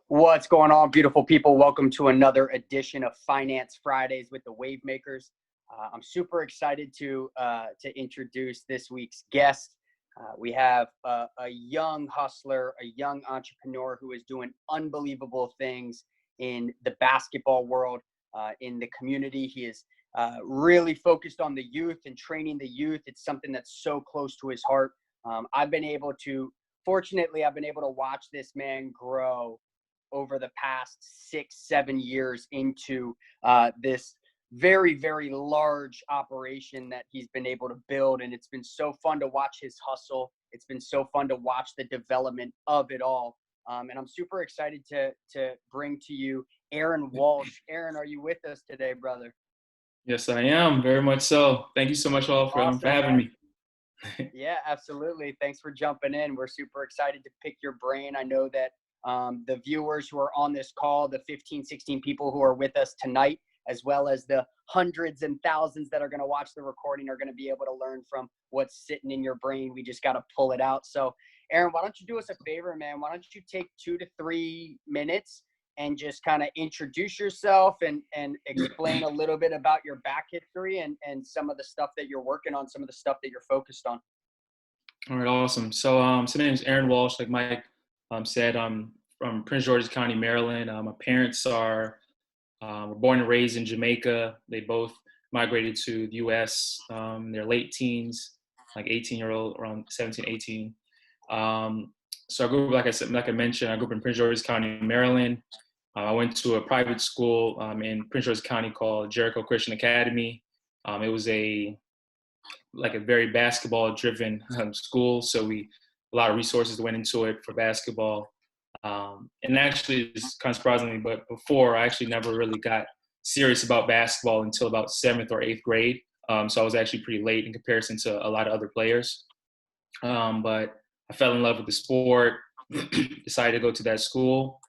What's going on, beautiful people? Welcome to another edition of Finance Fridays with the Wave Makers. I'm super excited to introduce this week's guest. We have a young hustler, a young entrepreneur who is doing unbelievable things in the basketball world, in the community. He is really focused on the youth and training the youth. It's something that's so close to his heart. Fortunately, I've been able to watch this man grow over the past 6-7 years into this very, very large operation that he's been able to build. And it's been so fun to watch his hustle. It's been so fun to watch the development of it all. And I'm super excited to bring to you Aaron Walsh. Aaron, are you with us today, brother? Yes, I am. Very much so. Thank you so much all for Awesome, having man. me. Yeah, absolutely. Thanks for jumping in. We're super excited to pick your brain. I know that the viewers who are on this call, the 15, 16 people who are with us tonight, as well as the hundreds and thousands that are going to watch the recording, are going to be able to learn from what's sitting in your brain. We just got to pull it out. So, Aaron, why don't you do us a favor, man? Why don't you take 2 to 3 minutes and just kind of introduce yourself and explain a little bit about your back history and some of the stuff that you're working on, some of the stuff that you're focused on. All right, awesome. So my name is Aaron Walsh. Like Mike said, I'm from Prince George's County, Maryland. My parents were born and raised in Jamaica. They both migrated to the U.S. In their late teens, like 18-year-old, around 17, 18. So I grew up, like I mentioned, I grew up in Prince George's County, Maryland. I went to a private school in Prince George's County called Jericho Christian Academy. It was a very basketball driven school. So a lot of resources went into it for basketball. And actually, it's kind of surprisingly, but before I actually never really got serious about basketball until about 7th or 8th grade. So I was actually pretty late in comparison to a lot of other players. But I fell in love with the sport, decided to go to that school.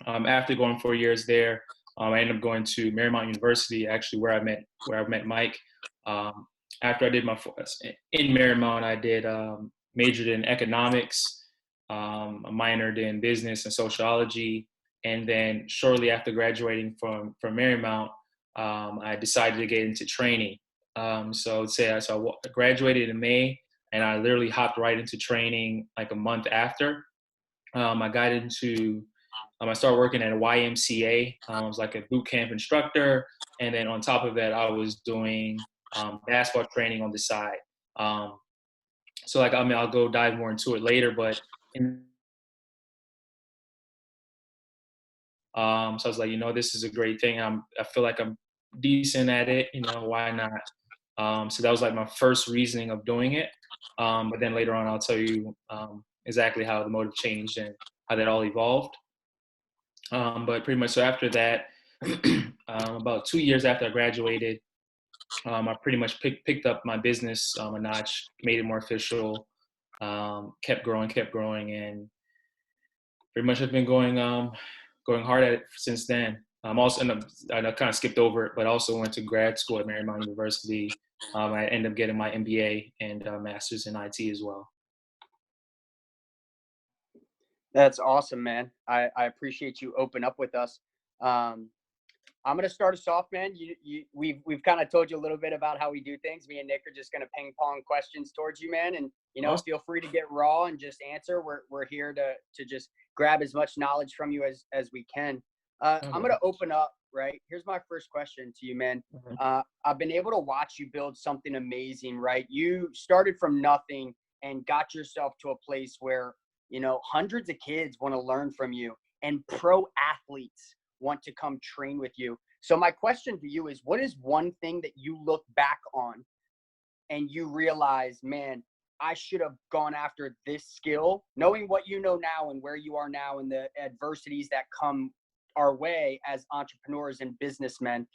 After going 4 years there, I ended up going to Marymount University, actually where I met Mike. After I did in Marymount, I did majored in economics, I minored in business and sociology, and then shortly after graduating from Marymount, I decided to get into training. So I graduated in May, and I literally hopped right into training like a month after. I started working at a YMCA. I was like a boot camp instructor. And then on top of that, I was doing basketball training on the side. I'll go dive more into it later, but so I was like, this is a great thing. I feel like I'm decent at it, why not? So that was like my first reasoning of doing it. But then later on, I'll tell you exactly how the motive changed and how that all evolved. But pretty much so after that, about 2 years after I graduated, I pretty much picked up my business a notch, made it more official, kept growing, and pretty much have been going hard at it since then. I kind of skipped over it, but also went to grad school at Marymount University. I ended up getting my MBA and master's in IT as well. That's awesome, man. I appreciate you open up with us. I'm gonna start us off, man. We've kind of told you a little bit about how we do things. Me and Nick are just gonna ping pong questions towards you, man. And Awesome. feel free to get raw and just answer. We're here to just grab as much knowledge from you as we can. Okay. I'm gonna open up. Right, here's my first question to you, man. I've been able to watch you build something amazing. Right, you started from nothing and got yourself to a place where hundreds of kids want to learn from you, and pro athletes want to come train with you. So my question to you is, what is one thing that you look back on and you realize, man, I should have gone after this skill, knowing what you know now and where you are now and the adversities that come our way as entrepreneurs and businessmen.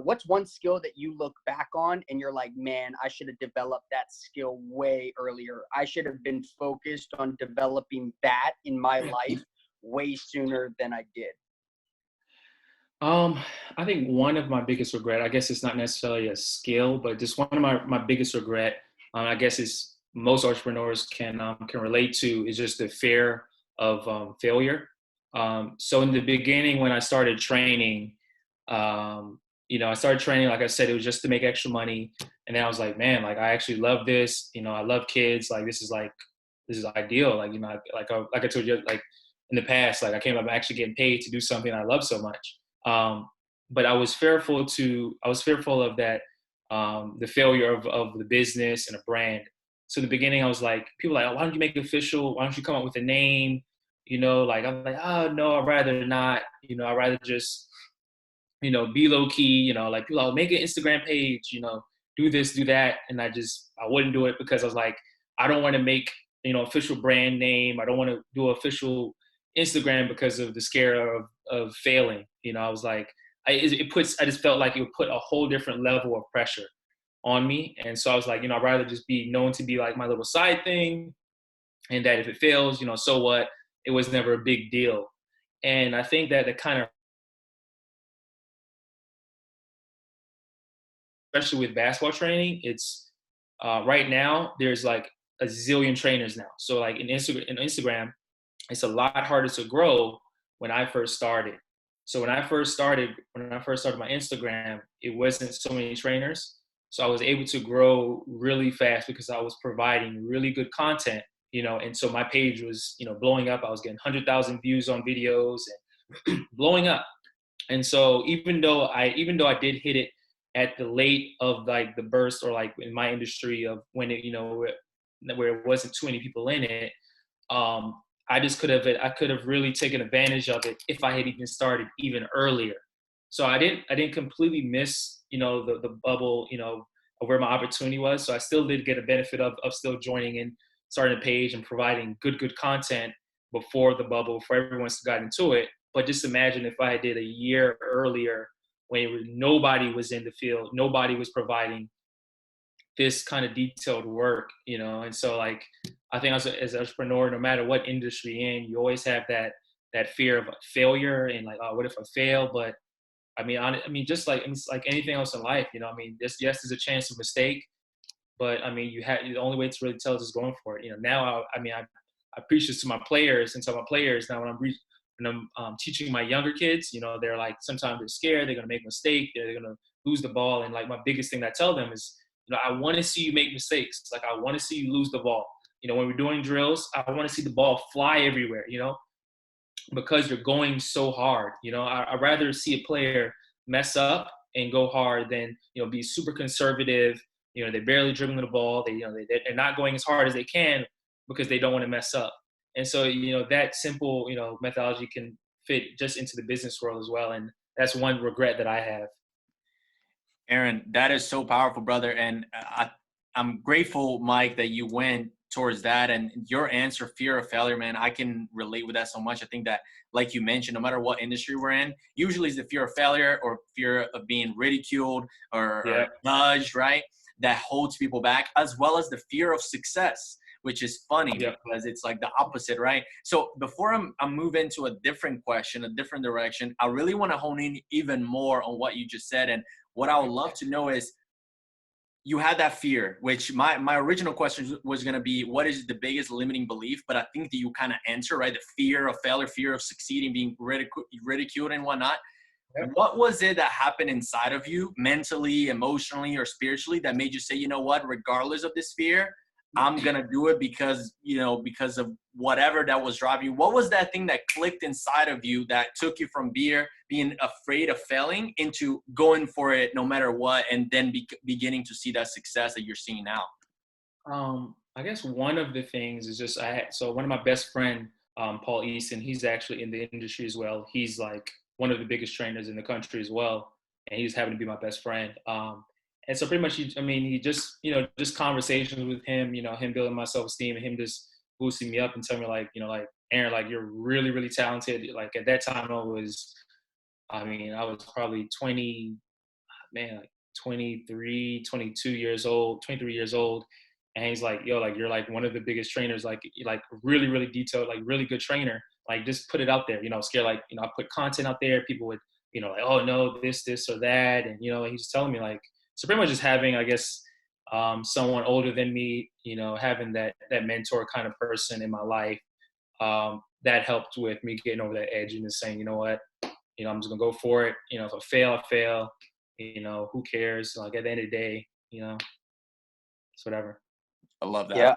What's one skill that you look back on and you're like, man, I should have developed that skill way earlier. I should have been focused on developing that in my life way sooner than I did. I think one of my biggest regret, I guess it's not necessarily a skill, but just one of my biggest regret, I guess is most entrepreneurs can relate to, is just the fear of failure. So in the beginning, when I started training, I started training, like I said, it was just to make extra money. And then I was like, man, like I actually love this. I love kids. Like this is ideal. Like, like I told you, like in the past, like I'm actually getting paid to do something I love so much. But I was fearful of that, the failure of the business and a brand. So in the beginning, I was like, people were like, oh, why don't you make it official? Why don't you come up with a name? Like I'm like, oh no, I'd rather not. I'd rather just, be low key. Like people, like, make an Instagram page. Do this, do that, and I wouldn't do it because I was like, I don't want to make official brand name. I don't want to do official Instagram because of the scare of failing. I was like, I just felt like it would put a whole different level of pressure on me, and so I was like, I'd rather just be known to be like my little side thing, and that if it fails, so what? It was never a big deal. And I think that the kind of, especially with basketball training, it's right now there's like a zillion trainers now. So like in Instagram, it's a lot harder to grow when I first started. So when I first started my Instagram, it wasn't so many trainers. So I was able to grow really fast because I was providing really good content, and so my page was, blowing up. I was getting 100,000 views on videos and blowing up. And so even though I did hit it at the late of like the burst, or like in my industry of when it, where it wasn't too many people in it, um, I could have really taken advantage of it if I had even started even earlier. So I didn't completely miss, the bubble, of where my opportunity was. So I still did get a benefit of still joining in, starting a page and providing good content before the bubble, before everyone got into it. But just imagine if I did a year earlier, when nobody was in the field, nobody was providing this kind of detailed work, And so like, I think as an entrepreneur, no matter what industry you're in, you always have that fear of failure and like, oh, what if I fail? But just like it's like anything else in life, yes, there's a chance of mistake, but the only way to really tell is just going for it. Now I preach this to my players, and so my players now when I'm teaching my younger kids, they're like, sometimes they're scared, they're gonna make a mistake, they're gonna lose the ball, and like my biggest thing that I tell them is, I want to see you make mistakes. Like I want to see you lose the ball. When we're doing drills, I want to see the ball fly everywhere. Because you're going so hard. I'd rather see a player mess up and go hard than be super conservative. They're barely dribbling the ball. They're not going as hard as they can because they don't want to mess up. And so that simple methodology can fit just into the business world as well. And that's one regret that I have. Aaron, that is so powerful, brother. And I'm grateful, Mike, that you went towards that. And your answer, fear of failure, man, I can relate with that so much. I think that, like you mentioned, no matter what industry we're in, usually it's the fear of failure or fear of being ridiculed or judged, right? That holds people back, as well as the fear of success, which is funny because it's like the opposite, right? So before I move into a different question, a different direction, I really want to hone in even more on what you just said. And what I would love to know is, you had that fear, which my original question was going to be, what is the biggest limiting belief? But I think that you kind of answer, right? The fear of failure, fear of succeeding, being ridiculed and whatnot. Yep. What was it that happened inside of you, mentally, emotionally, or spiritually, that made you say, you know what, regardless of this fear, I'm going to do it because of whatever that was driving you? What was that thing that clicked inside of you that took you from being afraid of failing into going for it no matter what, and then beginning to see that success that you're seeing now? I guess one of the things is just, so one of my best friend, Paul Easton, he's actually in the industry as well. He's like one of the biggest trainers in the country as well. And he just happened to be my best friend. And so pretty much, he just, just conversations with him, him building my self-esteem and him just boosting me up and telling me like, like, Aaron, like you're really, really talented. Like at that time I was probably 23, 22 years old, 23 years old. And he's like, yo, like, you're like one of the biggest trainers, like really, really detailed, like really good trainer. Like just put it out there, scared, like, I put content out there. People would, like, oh no, this or that. And, he's just telling me like, so pretty much just having, I guess, someone older than me, having that mentor kind of person in my life, that helped with me getting over that edge and just saying, you know what, I'm just gonna go for it. If I fail, I fail. Who cares? Like at the end of the day, it's whatever. I love that. Yeah,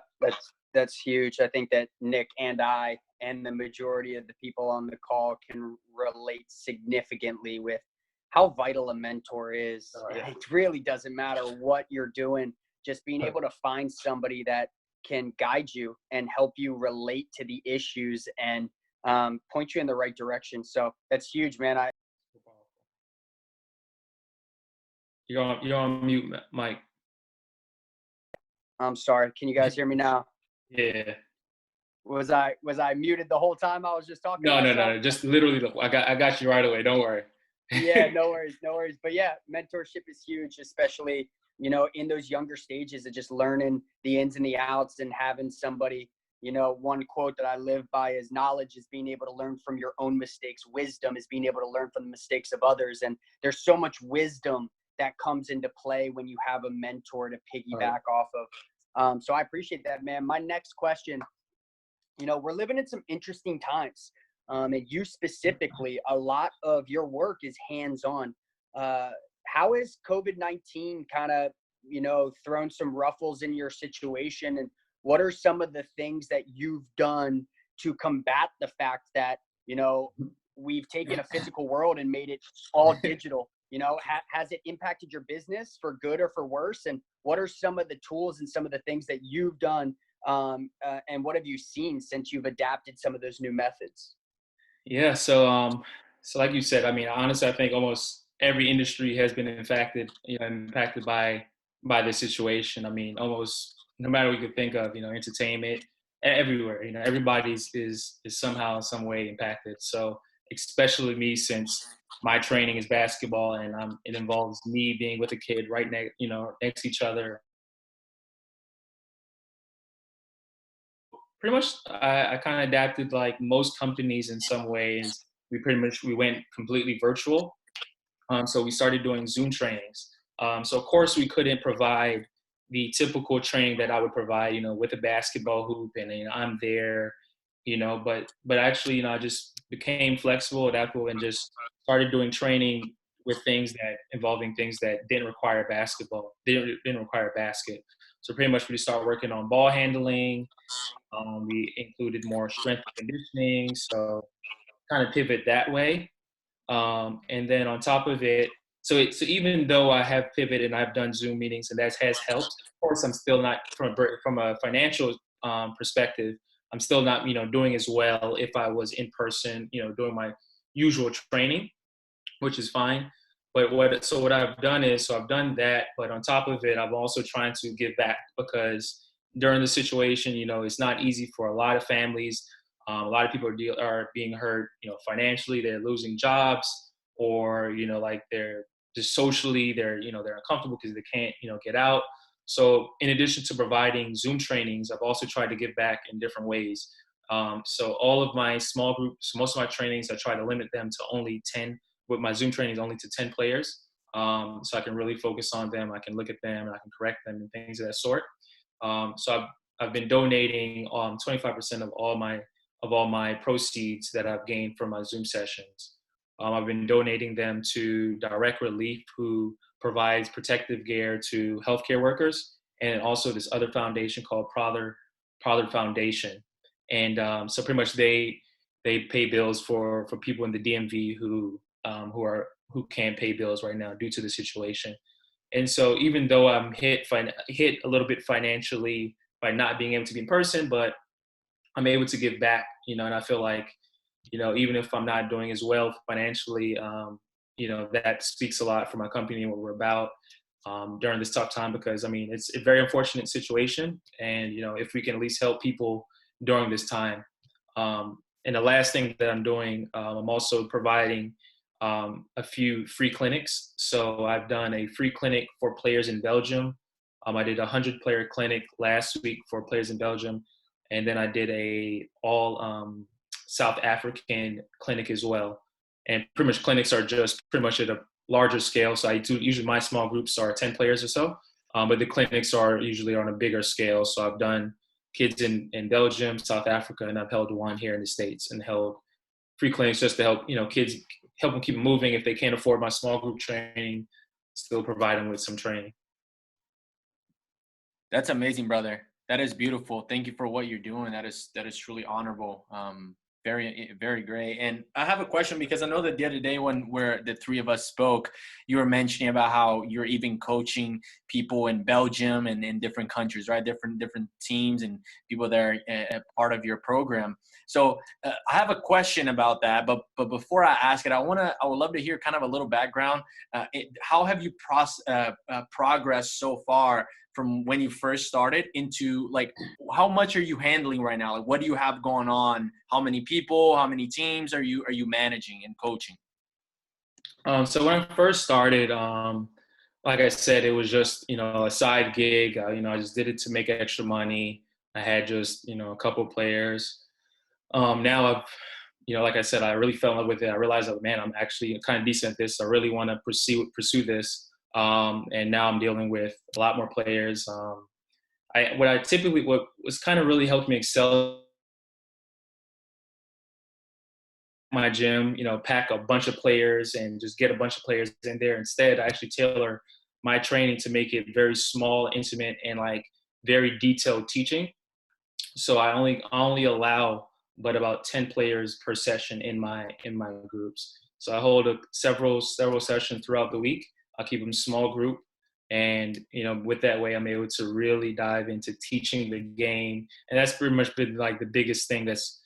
that's huge. I think that Nick and I and the majority of the people on the call can relate significantly with how vital a mentor is. It really doesn't matter what you're doing. Just being able to find somebody that can guide you and help you relate to the issues and point you in the right direction. So that's huge, man. You're on mute, Mike. I'm sorry. Can you guys hear me now? Yeah. Was I muted the whole time I was just talking? No. Just literally, I got you right away. Don't worry. Yeah, no worries. But yeah, mentorship is huge, especially, in those younger stages of just learning the ins and the outs and having somebody, one quote that I live by is knowledge is being able to learn from your own mistakes. Wisdom is being able to learn from the mistakes of others. And there's so much wisdom that comes into play when you have a mentor to piggyback off of. So I appreciate that, man. My next question, we're living in some interesting times. And you specifically, a lot of your work is hands-on. How has COVID-19 kind of, thrown some ruffles in your situation? And what are some of the things that you've done to combat the fact that, we've taken a physical world and made it all digital? Has it impacted your business for good or for worse? And what are some of the tools and some of the things that you've done? And what have you seen since you've adapted some of those new methods? Yeah. So like you said, I mean, honestly, I think almost every industry has been impacted by this situation. I mean, almost no matter what you could think of, entertainment, everywhere, everybody's is somehow, some way impacted. So especially me, since my training is basketball and it involves me being with a kid right next to each other. Pretty much, I kind of adapted like most companies in some ways. We went completely virtual. So we started doing Zoom trainings. So of course we couldn't provide the typical training that I would provide, with a basketball hoop and I'm there, but actually, I just became flexible, adaptable, and just started doing training with involving things that didn't require basketball, didn't require a basket. So pretty much we just started working on ball handling. We included more strength and conditioning, so kind of pivot that way. And then on top of it, so even though I have pivoted and I've done Zoom meetings and that has helped, of course, I'm still not from a financial perspective. I'm still not doing as well if I was in person, doing my usual training, which is fine. But what I've done is, I've done that, but on top of it, I'm also trying to give back because during the situation, it's not easy for a lot of families. A lot of people are being hurt, financially. They're losing jobs, or like they're just socially, they're uncomfortable because they can't get out. So in addition to providing Zoom trainings, I've also tried to give back in different ways. So all of my small groups, most of my trainings, I try to limit them to only 10. With my Zoom trainings, only to 10 players, so I can really focus on them. I can look at them and I can correct them and things of that sort. So I've been donating 25% of all my proceeds that I've gained from my Zoom sessions. I've been donating them to Direct Relief, who provides protective gear to healthcare workers, and also this other foundation called Pollard Foundation. And so pretty much they pay bills for people in the DMV who can't pay bills right now due to the situation. And so even though I'm hit a little bit financially by not being able to be in person, but I'm able to give back, and I feel like, even if I'm not doing as well financially, that speaks a lot for my company and what we're about during this tough time, because I mean, it's a very unfortunate situation. And, if we can at least help people during this time. And the last thing that I'm doing, I'm also providing a few free clinics. So I've done a free clinic for players in Belgium. I did a 100-player clinic last week for players in Belgium. And then I did a all South African clinic as well. And pretty much clinics are just pretty much at a larger scale. So usually my small groups are 10 players or so, but the clinics are usually on a bigger scale. So I've done kids in Belgium, South Africa, and I've held one here in the States, and held free clinics just to help, kids, help them keep moving. If they can't afford my small group training, still provide them with some training. That's amazing, brother. That is beautiful. Thank you for what you're doing. That is truly honorable. Very, very great. And I have a question, because I know that the other day when the three of us spoke, you were mentioning about how you're even coaching people in Belgium and in different countries, right? Different teams and people that are a part of your program. So I have a question about that. But before I ask it, I would love to hear kind of a little background. How have you progressed so far from when you first started into, like, how much are you handling right now? Like, what do you have going on? How many people, how many teams are you managing and coaching? So when I first started, like I said, it was just, a side gig. I just did it to make extra money. I had just, a couple players. Now I've, like I said, I really fell in love with it. I realized that, man, I'm actually kind of decent at this. I really want to pursue this. And now I'm dealing with a lot more players. What was kind of really helped me excel my gym, pack a bunch of players and just get a bunch of players in there. Instead, I actually tailor my training to make it very small, intimate, and like very detailed teaching. So I only allow but about 10 players per session in my groups. So I hold several sessions throughout the week. I'll keep them small group. And, with that way, I'm able to really dive into teaching the game. And that's pretty much been like the biggest thing that's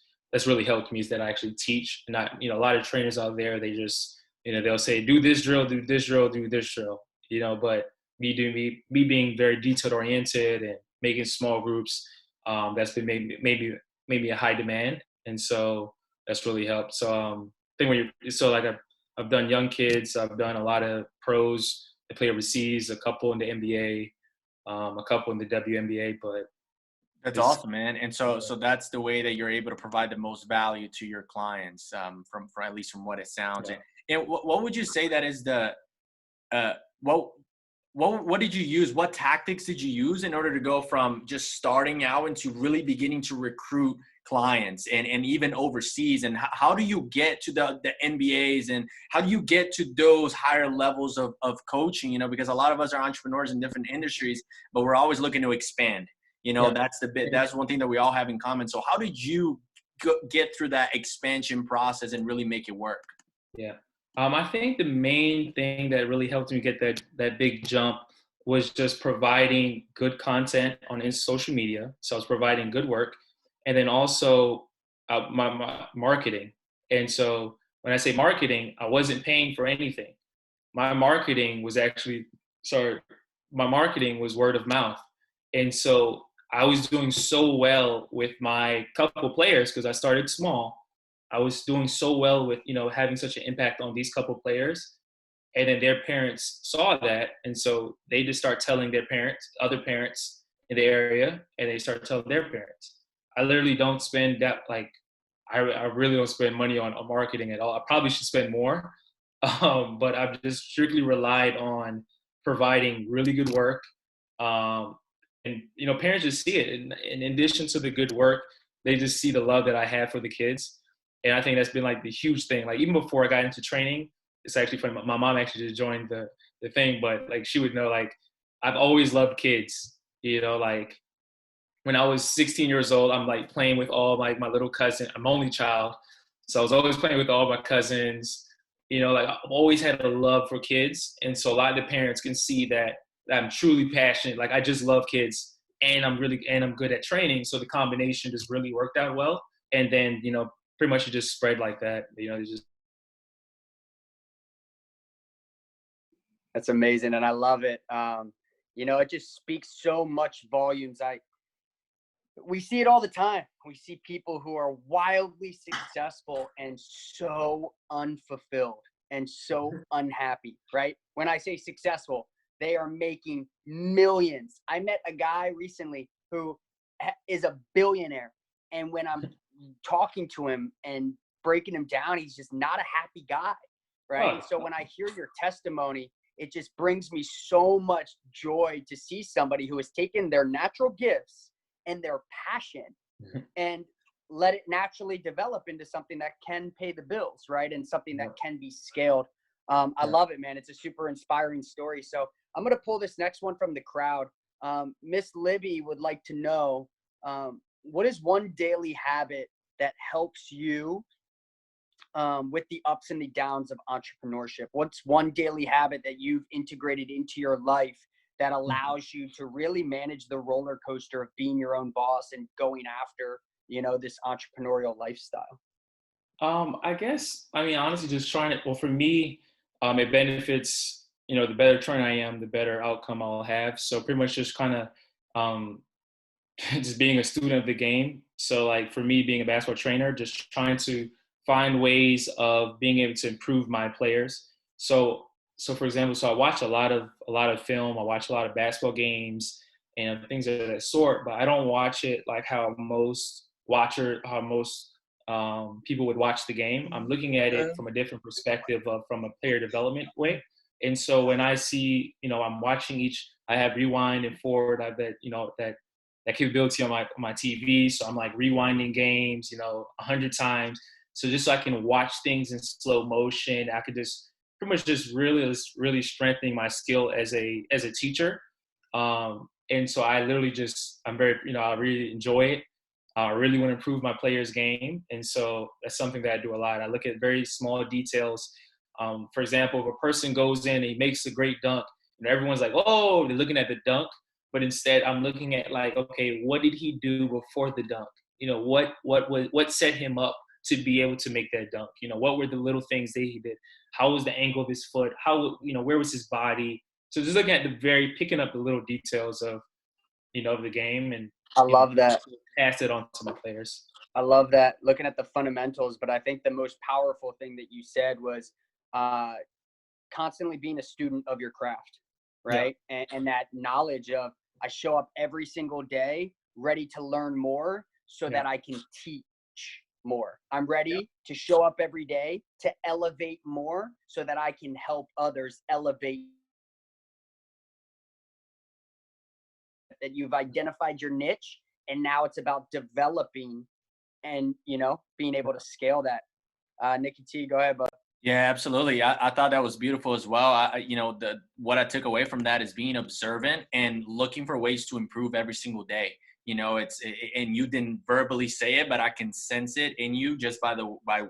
really helped me, is that I actually teach. And a lot of trainers out there, they just, they'll say, do this drill, do this drill, do this drill, but me being very detail oriented and making small groups, that's been maybe a high demand. And so that's really helped. So, I've done young kids, I've done a lot of pros that play overseas, a couple in the NBA, a couple in the WNBA, but that's awesome, man. And so that's the way that you're able to provide the most value to your clients, from at least from what it sounds. Yeah. And what would you say that is what did you use? What tactics did you use in order to go from just starting out into really beginning to recruit clients and even overseas? And how do you get to the NBAs, and how do you get to those higher levels of coaching? Because a lot of us are entrepreneurs in different industries, but we're always looking to expand. Yeah. That's one thing that we all have in common. So how did you get through that expansion process and really make it work? Yeah. I think the main thing that really helped me get that big jump was just providing good content on social media. So I was providing good work, and then also my marketing. And so when I say marketing, I wasn't paying for anything. My marketing was word of mouth. And so I was doing so well with my couple players, because I started small. I was doing so well with, having such an impact on these couple players. And then their parents saw that. And so they just start telling their parents, other parents in the area, and they start telling their parents. I literally don't spend that, I really don't spend money on marketing at all. I probably should spend more. But I've just strictly relied on providing really good work. And, parents just see it. And in addition to the good work, they just see the love that I have for the kids. And I think that's been like the huge thing. Like, even before I got into training, it's actually funny. My mom actually just joined the thing, but like, she would know, like, I've always loved kids, like when I was 16 years old, I'm like playing with all my little cousin. I'm only child. So I was always playing with all my cousins, like I've always had a love for kids. And so a lot of the parents can see that I'm truly passionate. Like, I just love kids, and I'm good at training. So the combination just really worked out well. And then, pretty much it just spread like that. That's amazing, and I love it. It just speaks so much volumes. We see it all the time. We see people who are wildly successful and so unfulfilled and so unhappy, right? When I say successful, they are making millions. I met a guy recently who is a billionaire, and when I'm talking to him and breaking him down, he's just not a happy guy, right? So when I hear your testimony, it just brings me so much joy to see somebody who has taken their natural gifts and their passion and let it naturally develop into something that can pay the bills, right? And something that can be scaled. I love it, man. It's a super inspiring story. So I'm going to pull this next one from the crowd. Miss Libby would like to know, what is one daily habit that helps you with the ups and the downs of entrepreneurship? What's one daily habit that you've integrated into your life that allows you to really manage the roller coaster of being your own boss and going after, this entrepreneurial lifestyle? I guess, I mean, honestly, just trying to, well, for me, it benefits, the better trainer I am, the better outcome I'll have. So pretty much just kind of, just being a student of the game. So like for me, being a basketball trainer, just trying to find ways of being able to improve my players. So for example, so I watch a lot of film, I watch a lot of basketball games and things of that sort, but I don't watch it like how most people would watch the game. I'm looking at it from a different perspective from a player development way. And so when I see, I'm watching I have rewind and forward. I bet, that capability on my TV. So I'm like rewinding games, 100 times. So just so I can watch things in slow motion, I could just pretty much just really strengthening my skill as a teacher. And so I literally I'm very, I really enjoy it. I really want to improve my players' game. And so that's something that I do a lot. I look at very small details. For example, if a person goes in and he makes a great dunk, everyone's like, oh, they're looking at the dunk. But instead, I'm looking at like, okay, what did he do before the dunk? What set him up to be able to make that dunk? What were the little things that he did? How was the angle of his foot? How, where was his body? So just looking at picking up the little details of, of the game and I love that. Pass it on to my players. I love that, looking at the fundamentals. But I think the most powerful thing that you said was constantly being a student of your craft, right? Yeah. And that knowledge of, I show up every single day ready to learn more so that I can teach more. I'm ready to show up every day to elevate more so that I can help others elevate. That you've identified your niche, and now it's about developing and, being able to scale that. Nikki T, go ahead, bud. Yeah, absolutely. I thought that was beautiful as well. What I took away from that is being observant and looking for ways to improve every single day. And you didn't verbally say it, but I can sense it in you just by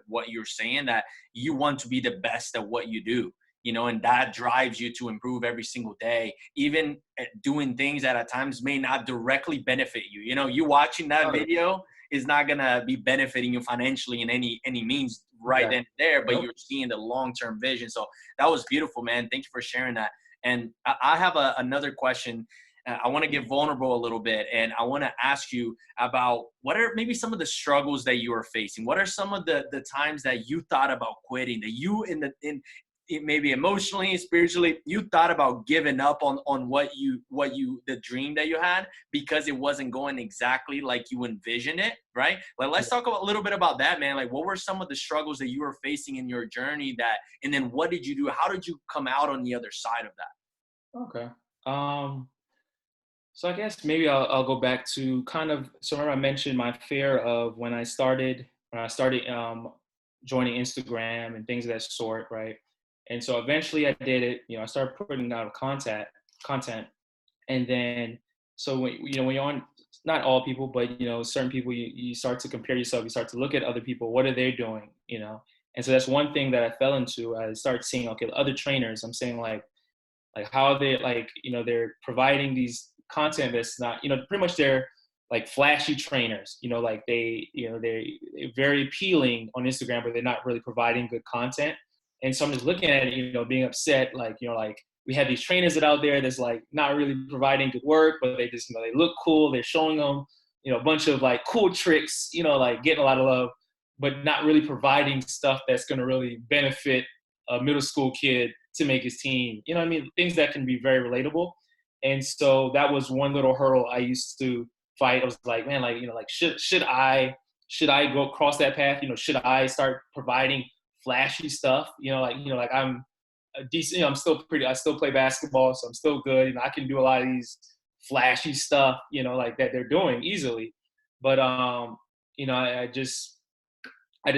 what you're saying, that you want to be the best at what you do. And that drives you to improve every single day, even doing things that at times may not directly benefit you. You watching that video is not going to be benefiting you financially in any means then and there, but you're seeing the long-term vision. So that was beautiful, man. Thank you for sharing that. And I have another question. I want to get vulnerable a little bit, and I want to ask you about what are maybe some of the struggles that you are facing. What are some of the times that you thought about quitting, that you maybe emotionally, spiritually, you thought about giving up on the dream that you had because it wasn't going exactly like you envisioned it, right? Like, let's talk a little bit about that, man. Like, what were some of the struggles that you were facing in your journey and then what did you do? How did you come out on the other side of that? Okay. So I guess maybe I'll go back to so remember I mentioned my fear of when I started joining Instagram and things of that sort, right? And so eventually I did it, I started putting out content. And then, so when you're on, not all people, but, certain people, you start to compare yourself, you start to look at other people, what are they doing, And so that's one thing that I fell into. I started seeing, okay, other trainers, I'm saying like how are they, they're providing these content that's not, pretty much they're like flashy trainers, like they're very appealing on Instagram, but they're not really providing good content. And so I'm just looking at it, being upset, like we have these trainers that out there that's like not really providing good work, but they just, they look cool. They're showing them, a bunch of like cool tricks, like getting a lot of love, but not really providing stuff that's going to really benefit a middle school kid to make his team. You know what I mean? Things that can be very relatable. And so that was one little hurdle I used to fight. I was like, man, should I go across that path? Should I start providing flashy stuff? I'm a decent, I still play basketball, so I'm still good. I can do a lot of these flashy stuff, like that they're doing easily. But I just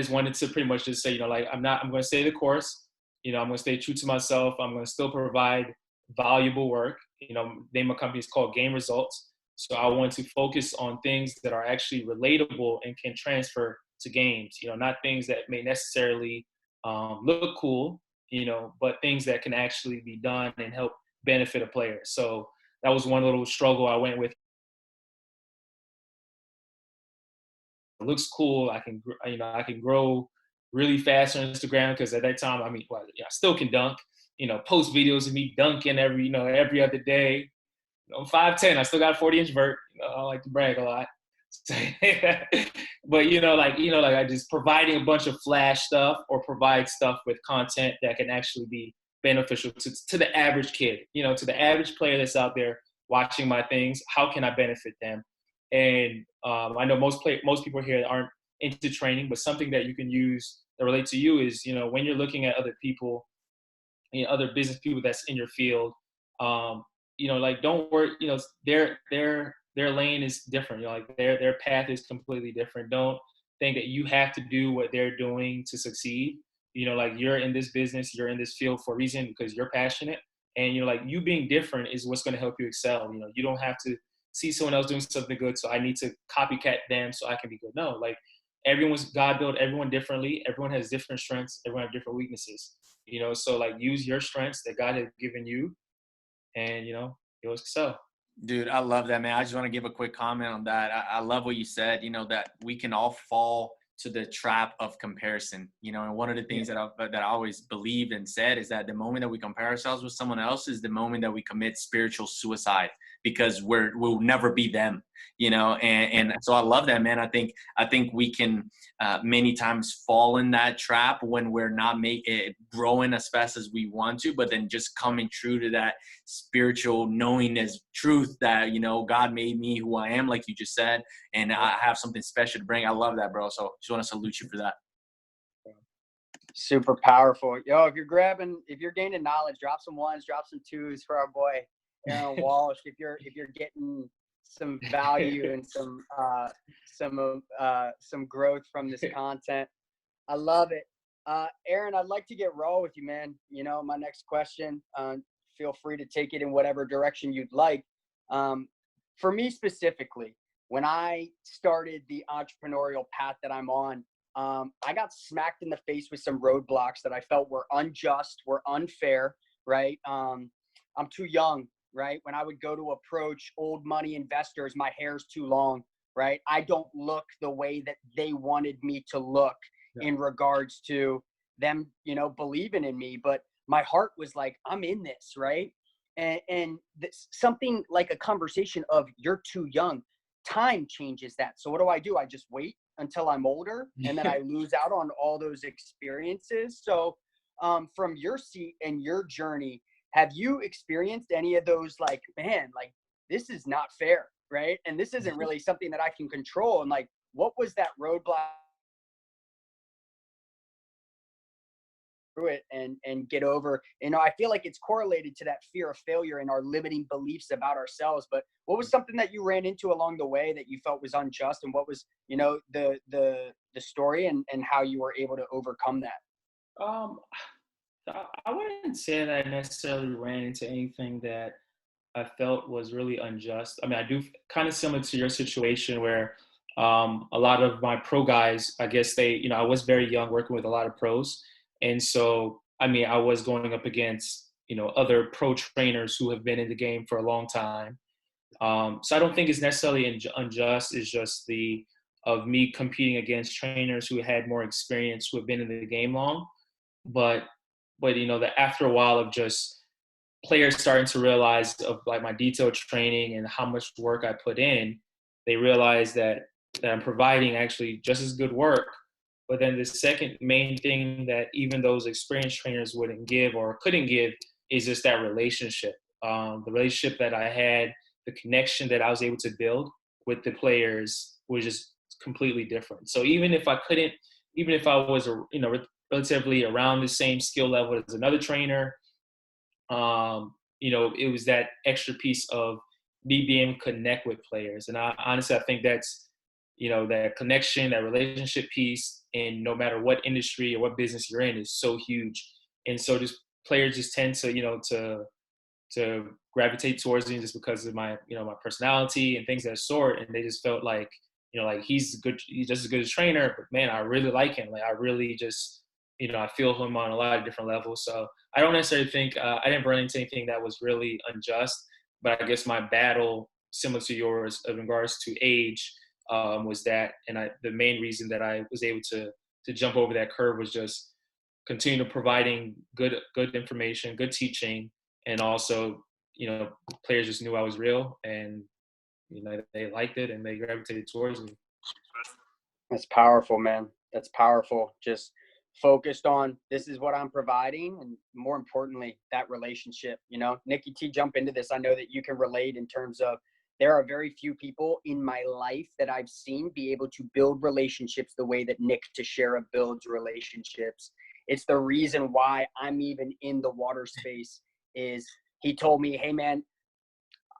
wanted to pretty much just say, like I'm going to stay the course. I'm going to stay true to myself. I'm going to still provide valuable work. Name of company is called Game Results. So I want to focus on things that are actually relatable and can transfer to games. Not things that may necessarily look cool, but things that can actually be done and help benefit a player. So that was one little struggle I went with. It looks cool. I can grow really fast on Instagram because at that time, I still can dunk. Post videos of me dunking every other day. I'm 5'10". I still got a 40-inch vert. I like to brag a lot. But I just providing a bunch of flash stuff or provide stuff with content that can actually be beneficial to the average kid. To the average player that's out there watching my things. How can I benefit them? And I know most people here aren't into training, but something that you can use that relate to you is when you're looking at other people, other business people that's in your field. Don't worry, their lane is different. Like their path is completely different. Don't think that you have to do what they're doing to succeed. You're in this business, you're in this field for a reason because you're passionate. And you being different is what's going to help you excel. You don't have to see someone else doing something good, so I need to copycat them so I can be good. No, God built everyone differently. Everyone has different strengths. Everyone has different weaknesses. So use your strengths that God has given you, and you'll excel. Dude, I love that, man. I just want to give a quick comment on that. I love what you said, that we can all fall to the trap of comparison, and one of the things that I always believed and said is that the moment that we compare ourselves with someone else is the moment that we commit spiritual suicide, because we'll never be them, and so I love that, man. I think we can many times fall in that trap when we're not growing as fast as we want to, but then just coming true to that spiritual knowingness, truth that, God made me who I am, like you just said, and I have something special to bring. I love that, bro. So just want to salute you for that. Super powerful. Yo, if you're gaining knowledge, drop some ones, drop some twos for our boy Aaron Walsh. If you're getting some value and some growth from this content, I love it. Aaron, I'd like to get raw with you, man. My next question, feel free to take it in whatever direction you'd like. For me specifically, when I started the entrepreneurial path that I'm on, I got smacked in the face with some roadblocks that I felt were unjust, were unfair, right? I'm too young, right? When I would go to approach old money investors, my hair's too long, right? I don't look the way that they wanted me to look in regards to them, believing in me. But my heart was like, I'm in this, right? And something like a conversation of you're too young, time changes that. So what do? I just wait until I'm older and then I lose out on all those experiences. So from your seat and your journey, have you experienced any of those, like, man, like this is not fair, right? And this isn't really something that I can control. And like, what was that roadblock through it and get over? I feel like it's correlated to that fear of failure and our limiting beliefs about ourselves. But what was something that you ran into along the way that you felt was unjust, and what was, the story and how you were able to overcome that? I wouldn't say that I necessarily ran into anything that I felt was really unjust. I mean, I do kind of similar to your situation where a lot of my pro guys, I guess I was very young working with a lot of pros. And so, I mean, I was going up against, other pro trainers who have been in the game for a long time. So I don't think it's necessarily unjust. It's just of me competing against trainers who had more experience, who have been in the game long. But that after a while of just players starting to realize of like my detailed training and how much work I put in, they realize that I'm providing actually just as good work. But then the second main thing that even those experienced trainers wouldn't give or couldn't give is just that relationship. The relationship that I had, the connection that I was able to build with the players was just completely different. So even if I was, relatively around the same skill level as another trainer, it was that extra piece of me being able to connect with players. And honestly, I think that's, that connection, that relationship piece, and no matter what industry or what business you're in, is so huge. And so just players just tend to, to gravitate towards me just because of my, my personality and things of that sort. And they just felt like, like he's just as good as a trainer, but man, I really like him. Like I really just, I feel him on a lot of different levels. So I don't necessarily think, I didn't run into anything that was really unjust, but I guess my battle, similar to yours, in regards to age, was that, and the main reason that I was able to jump over that curve was just continue providing good information, good teaching, and also, players just knew I was real, and they liked it and they gravitated towards me. That's powerful, man. That's powerful. Just focused on, this is what I'm providing, and more importantly, that relationship. Nikki T, jump into this. I know that you can relate in terms of, there are very few people in my life that I've seen be able to build relationships the way that Nick Teixeira builds relationships. It's the reason why I'm even in the water space. Is he told me, hey man,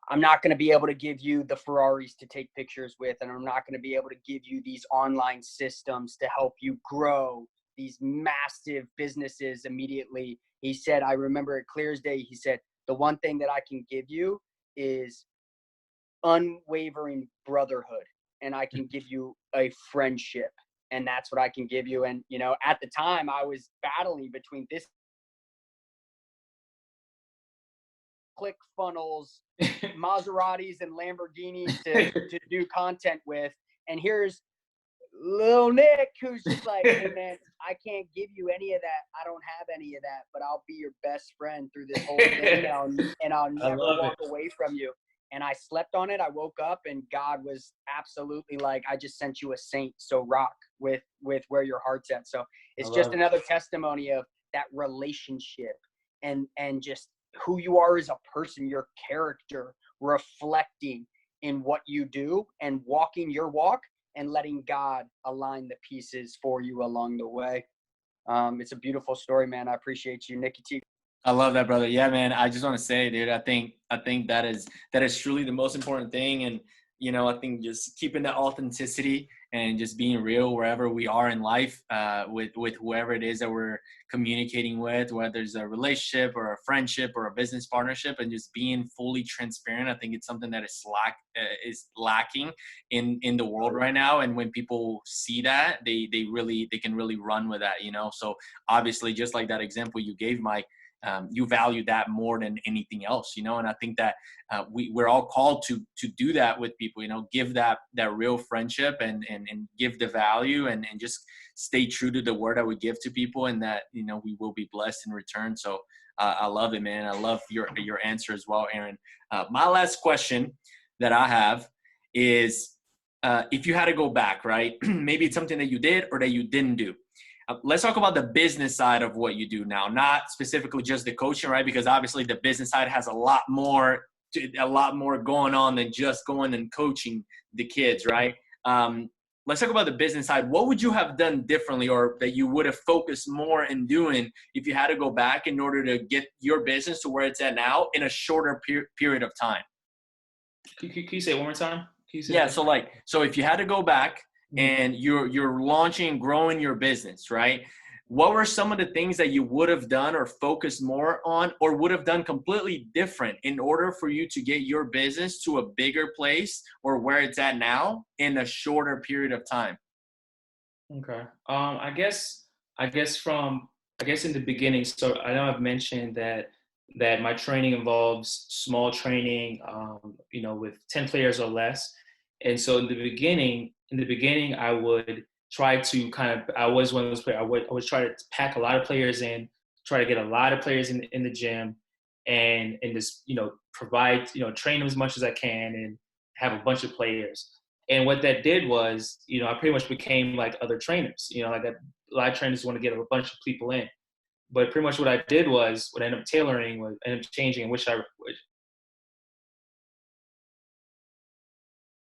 I'm not going to be able to give you the Ferraris to take pictures with, and I'm not going to be able to give you these online systems to help you grow these massive businesses immediately. He said, I remember it clear as day. He said, the one thing that I can give you is unwavering brotherhood, and I can give you a friendship, and that's what I can give you. And at the time I was battling between this click funnels, Maseratis and Lamborghinis to do content with, and here's little Nick, who's just like, hey man, I can't give you any of that. I don't have any of that, but I'll be your best friend through this whole thing, and I'll never walk away from you. And I slept on it. I woke up and God was absolutely like, I just sent you a saint. So rock with where your heart's at. So it's just another testimony of that relationship and just who you are as a person, your character reflecting in what you do and walking your walk and letting God align the pieces for you along the way. It's a beautiful story, man. I appreciate you, Nikki T. I love that, brother. Yeah, man. I just want to say, dude, I think that is truly the most important thing. And, I think just keeping that authenticity and just being real wherever we are in life, with whoever it is that we're communicating with, whether it's a relationship or a friendship or a business partnership, and just being fully transparent. I think it's something that is lacking in the world right now. And when people see that, they can really run with that, So obviously, just like that example you gave, Mike, you value that more than anything else, and I think that we're all called to do that with people, give that real friendship and give the value and just stay true to the word that we give to people, and that, we will be blessed in return. So I love it, man. I love your answer as well, Aaron. My last question that I have is, if you had to go back, right? Maybe it's something that you did or that you didn't do. Let's talk about the business side of what you do now, not specifically just the coaching, right? Because obviously the business side has a lot more going on than just going and coaching the kids, right? Let's talk about the business side. What would you have done differently, or that you would have focused more in doing if you had to go back in order to get your business to where it's at now in a shorter period of time? Can you say it one more time? Yeah. So if you had to go back and you're launching and growing your business, right? What were some of the things that you would have done or focused more on, or would have done completely different in order for you to get your business to a bigger place or where it's at now in a shorter period of time? Okay. I guess in the beginning, so I know I've mentioned that my training involves small training, with 10 players or less. And so in the beginning, I would try to I was one of those players. I would try to pack a lot of players in, try to get a lot of players in the gym, and just, provide, train them as much as I can and have a bunch of players. And what that did was, I pretty much became like other trainers. Like a lot of trainers want to get a bunch of people in. But pretty much what I did was, what I ended up tailoring, was ended up changing, which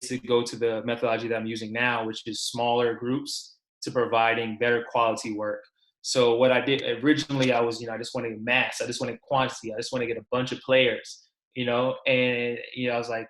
to go to the methodology that I'm using now, which is smaller groups to providing better quality work. So what I did originally, I was, I just wanted mass, I just wanted quantity, I just want to get a bunch of players, And I was like,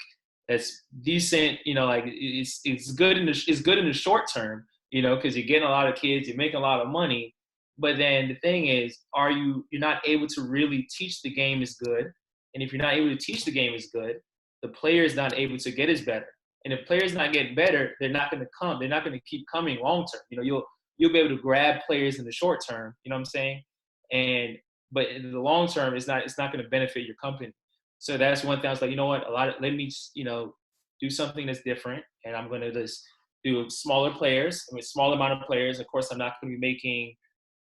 that's decent, like it's good it's good in the short term, because you're getting a lot of kids, you're making a lot of money. But then the thing is, you're not able to really teach the game as good. And if you're not able to teach the game as good, the player is not able to get as better. And if players not getting better, they're not going to come. They're not going to keep coming long term. You'll be able to grab players in the short term. You know what I'm saying? But in the long term, it's not going to benefit your company. So that's one thing I was like, you know what? Let me do something that's different, and I'm going to just do smaller players with smaller amount of players. Of course, I'm not going to be making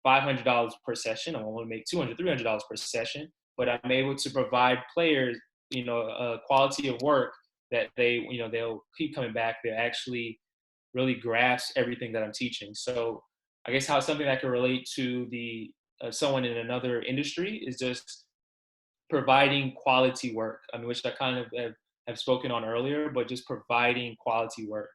$500 per session. I want to make $200, $300 per session, but I'm able to provide players, a quality of work that they'll keep coming back. They actually really grasp everything that I'm teaching. So I guess how something that can relate to the someone in another industry is just providing quality work. I mean, which I kind of have spoken on earlier, but just providing quality work.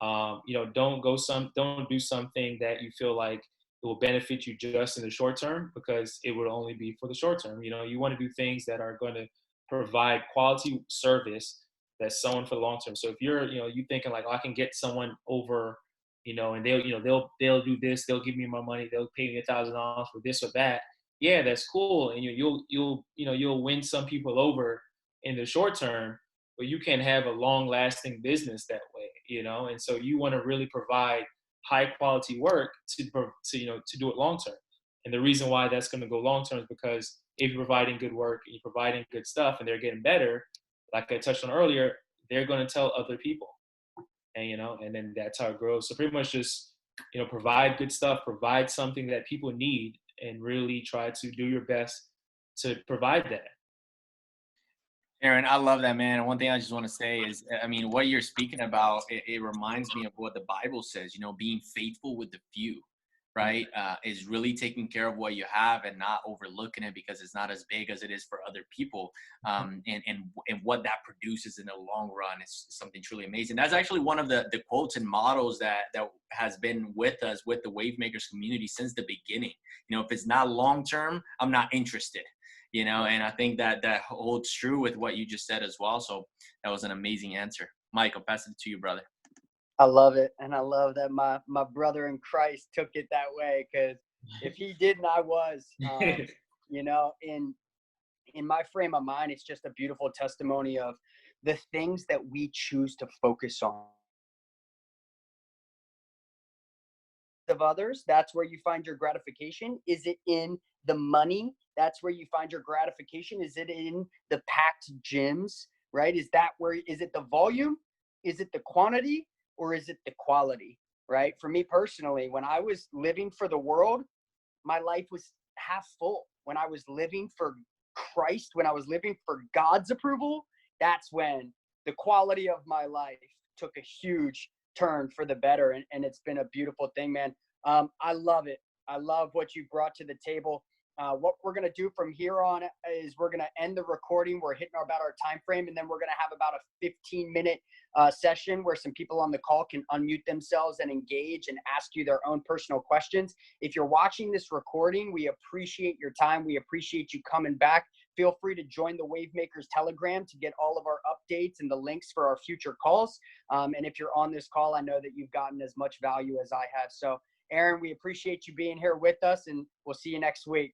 Don't do something that you feel like it will benefit you just in the short term, because it would only be for the short term. You want to do things that are going to provide quality service that's someone for the long term. So if you're, you thinking like, oh, I can get someone over, and they'll do this, they'll give me my money, they'll pay me $1,000 for this or that. Yeah, that's cool, and you'll win some people over in the short term, but you can have a long-lasting business that way, And so you want to really provide high-quality work to do it long term. And the reason why that's going to go long term is because if you're providing good work and you're providing good stuff, and they're getting better, like I touched on earlier, they're going to tell other people, and then that's how it grows. So pretty much just provide good stuff, provide something that people need, and really try to do your best to provide that. Aaron, I love that, man. And one thing I just want to say is, I mean, what you're speaking about, it reminds me of what the Bible says, being faithful with the few, right? Is really taking care of what you have and not overlooking it because it's not as big as it is for other people. And what that produces in the long run is something truly amazing. That's actually one of the quotes and models that has been with us, with the Wavemakers community since the beginning. If it's not long-term, I'm not interested. And I think that holds true with what you just said as well. So that was an amazing answer. Mike, I'll pass it to you, brother. I love it. And I love that my brother in Christ took it that way, because if he didn't, I was, in my frame of mind, it's just a beautiful testimony of the things that we choose to focus on. Of others, that's where you find your gratification. Is it in the money? That's where you find your gratification. Is it in the packed gyms, right? Is it the volume? Is it the quantity? Or is it the quality, right? For me personally, when I was living for the world, my life was half full. When I was living for Christ, when I was living for God's approval, that's when the quality of my life took a huge turn for the better. And it's been a beautiful thing, man. I love it. I love what you brought to the table. What we're going to do from here on is we're going to end the recording. We're hitting about our time frame, and then we're going to have about a 15-minute session where some people on the call can unmute themselves and engage and ask you their own personal questions. If you're watching this recording, we appreciate your time. We appreciate you coming back. Feel free to join the Wavemakers Telegram to get all of our updates and the links for our future calls. And if you're on this call, I know that you've gotten as much value as I have. So, Aaron, we appreciate you being here with us, and we'll see you next week.